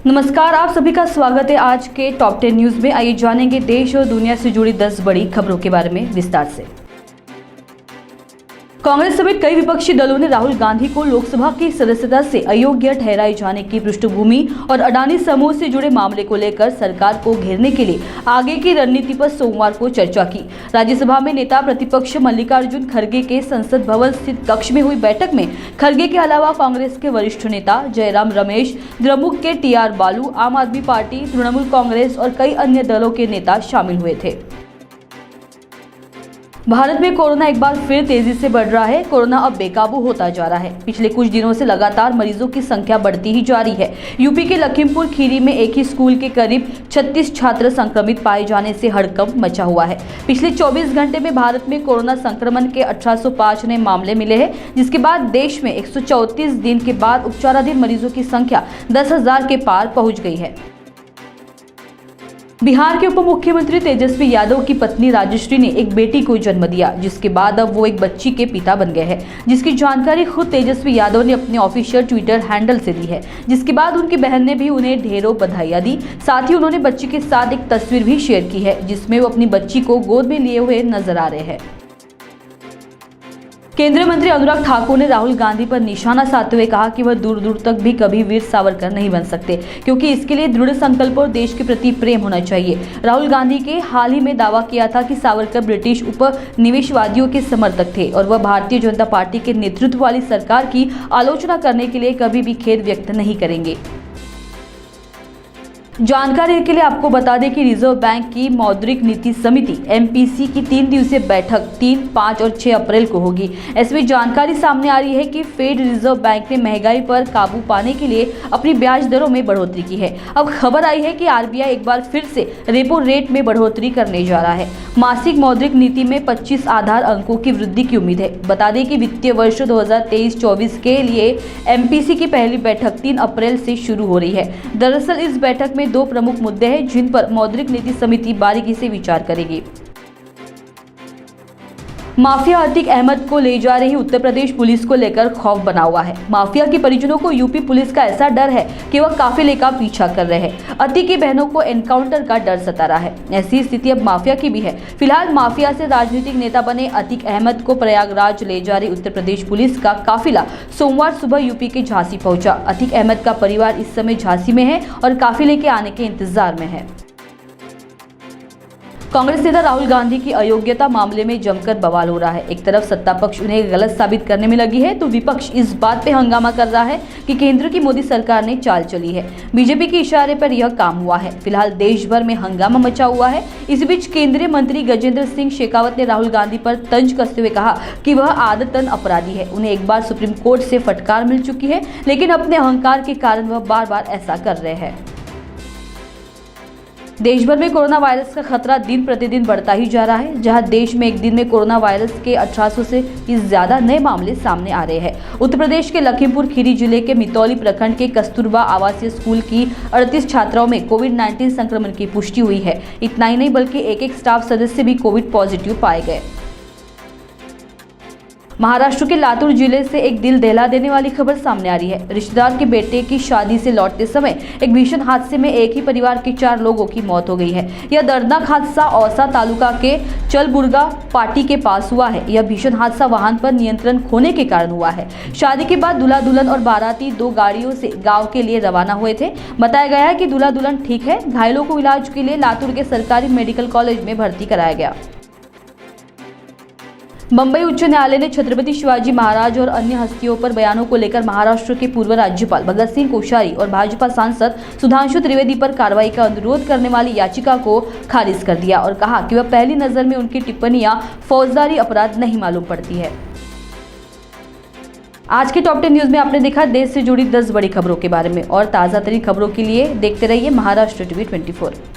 नमस्कार, आप सभी का स्वागत है आज के टॉप 10 न्यूज में। आइए जानेंगे देश और दुनिया से जुड़ी 10 बड़ी खबरों के बारे में विस्तार से। कांग्रेस समेत कई विपक्षी दलों ने राहुल गांधी को लोकसभा की सदस्यता से अयोग्य ठहराए जाने की पृष्ठभूमि और अडानी समूह से जुड़े मामले को लेकर सरकार को घेरने के लिए आगे की रणनीति पर सोमवार को चर्चा की। राज्यसभा में नेता प्रतिपक्ष मल्लिकार्जुन खड़गे के संसद भवन स्थित कक्ष में हुई बैठक में खड़गे के अलावा कांग्रेस के वरिष्ठ नेता जयराम रमेश, द्रमुक के TR बालू, आम आदमी पार्टी, तृणमूल कांग्रेस और कई अन्य दलों के नेता शामिल हुए थे। भारत में कोरोना एक बार फिर तेजी से बढ़ रहा है। कोरोना अब बेकाबू होता जा रहा है। पिछले कुछ दिनों से लगातार मरीजों की संख्या बढ़ती ही जा रही है। यूपी के लखीमपुर खीरी में एक ही स्कूल के करीब 36 छात्र संक्रमित पाए जाने से हड़कंप मचा हुआ है। पिछले 24 घंटे में भारत में कोरोना संक्रमण के 1805 नए मामले मिले हैं, जिसके बाद देश में 134 दिन के बाद उपचाराधीन मरीजों की संख्या 10,000 के पार पहुंच गई है। बिहार के उप मुख्यमंत्री तेजस्वी यादव की पत्नी राजश्री ने एक बेटी को जन्म दिया, जिसके बाद अब वो एक बच्ची के पिता बन गए हैं, जिसकी जानकारी खुद तेजस्वी यादव ने अपने ऑफिशियल ट्विटर हैंडल से दी है। जिसके बाद उनकी बहन ने भी उन्हें ढेरों बधाइयां दी। साथ ही उन्होंने बच्ची के साथ एक तस्वीर भी शेयर की है, जिसमें वो अपनी बच्ची को गोद में लिए हुए नजर आ रहे हैं। केंद्रीय मंत्री अनुराग ठाकुर ने राहुल गांधी पर निशाना साधते हुए कहा कि वह दूर दूर तक भी कभी वीर सावरकर नहीं बन सकते, क्योंकि इसके लिए दृढ़ संकल्प और देश के प्रति प्रेम होना चाहिए। राहुल गांधी के हाल ही में दावा किया था कि सावरकर ब्रिटिश उपनिवेशवादियों के समर्थक थे और वह भारतीय जनता पार्टी के नेतृत्व वाली सरकार की आलोचना करने के लिए कभी भी खेद व्यक्त नहीं करेंगे। जानकारी के लिए आपको बता दें कि रिजर्व बैंक की मौद्रिक नीति समिति MPC की 3 दिवसीय बैठक 3, 5 और 6 अप्रैल को होगी। इसमें जानकारी सामने आ रही है कि फेड रिजर्व बैंक ने महंगाई पर काबू पाने के लिए अपनी ब्याज दरों में बढ़ोतरी की है। अब खबर आई है कि RBI एक बार फिर से रेपो रेट में बढ़ोतरी करने जा रहा है। मासिक मौद्रिक नीति में 25 आधार अंकों की वृद्धि की उम्मीद है। बता दें कि वित्तीय वर्ष 2023-24 के लिए MPC की पहली बैठक 3 अप्रैल से शुरू हो रही है। दरअसल इस बैठक में 2 प्रमुख मुद्दे हैं, जिन पर मौद्रिक नीति समिति बारीकी से विचार करेगी। माफिया अतीक अहमद को ले जा रही उत्तर प्रदेश पुलिस को लेकर खौफ बना हुआ है। माफिया के परिजनों को यूपी पुलिस का ऐसा डर है कि वह काफिले का पीछा कर रहे हैं। अतीक की बहनों को एनकाउंटर का डर सता रहा है। ऐसी स्थिति अब माफिया की भी है। फिलहाल माफिया से राजनीतिक नेता बने अतीक अहमद को प्रयागराज ले जा रही उत्तर प्रदेश पुलिस का काफिला सोमवार सुबह यूपी के झांसी पहुंचा। अतीक अहमद का परिवार इस समय झांसी में है और काफिले के आने के इंतजार में है। कांग्रेस नेता राहुल गांधी की अयोग्यता मामले में जमकर बवाल हो रहा है। एक तरफ सत्ता पक्ष उन्हें गलत साबित करने में लगी है, तो विपक्ष इस बात पे हंगामा कर रहा है कि केंद्र की मोदी सरकार ने चाल चली है। बीजेपी के इशारे पर यह काम हुआ है। फिलहाल देश भर में हंगामा मचा हुआ है। इस बीच केंद्रीय मंत्री गजेंद्र सिंह शेखावत ने राहुल गांधी पर तंज कसते हुए कहा कि वह आदतन अपराधी है। उन्हें एक बार सुप्रीम कोर्ट से फटकार मिल चुकी है, लेकिन अपने अहंकार के कारण वह बार बार ऐसा कर रहे हैं। देश भर में कोरोना वायरस का खतरा दिन प्रतिदिन बढ़ता ही जा रहा है। जहां देश में एक दिन में कोरोना वायरस के 1800 से ज्यादा नए मामले सामने आ रहे हैं। उत्तर प्रदेश के लखीमपुर खीरी जिले के मितौली प्रखंड के कस्तूरबा आवासीय स्कूल की 38 छात्राओं में कोविड-19 संक्रमण की पुष्टि हुई है। इतना ही नहीं, बल्कि एक स्टाफ सदस्य भी कोविड पॉजिटिव पाए गए। महाराष्ट्र के लातूर जिले से एक दिल दहला देने वाली खबर सामने आ रही है। रिश्तेदार के बेटे की शादी से लौटते समय एक भीषण हादसे में एक ही परिवार के 4 लोगों की मौत हो गई है। यह दर्दनाक हादसा औसा तालुका के चलबुर्गा पाटी के पास हुआ है। यह भीषण हादसा वाहन पर नियंत्रण खोने के कारण हुआ है। शादी के बाद दूल्हा दुल्हन और बाराती 2 गाड़ियों से गाँव के लिए रवाना हुए थे। बताया गया है कि दूल्हा दुल्हन ठीक है। घायलों को इलाज के लिए लातूर के सरकारी मेडिकल कॉलेज में भर्ती कराया गया। मुंबई उच्च न्यायालय ने छत्रपति शिवाजी महाराज और अन्य हस्तियों पर बयानों को लेकर महाराष्ट्र के पूर्व राज्यपाल भगत सिंह कोश्यारी और भाजपा सांसद सुधांशु त्रिवेदी पर कार्रवाई का अनुरोध करने वाली याचिका को खारिज कर दिया और कहा कि वह पहली नजर में उनकी टिप्पणियां फौजदारी अपराध नहीं मालूम पड़ती है। आज के टॉप 10 न्यूज में आपने देखा देश से जुड़ी 10 बड़ी खबरों के बारे में, और ताज़ा तरीन खबरों के लिए देखते रहिए महाराष्ट्र टीवी 24।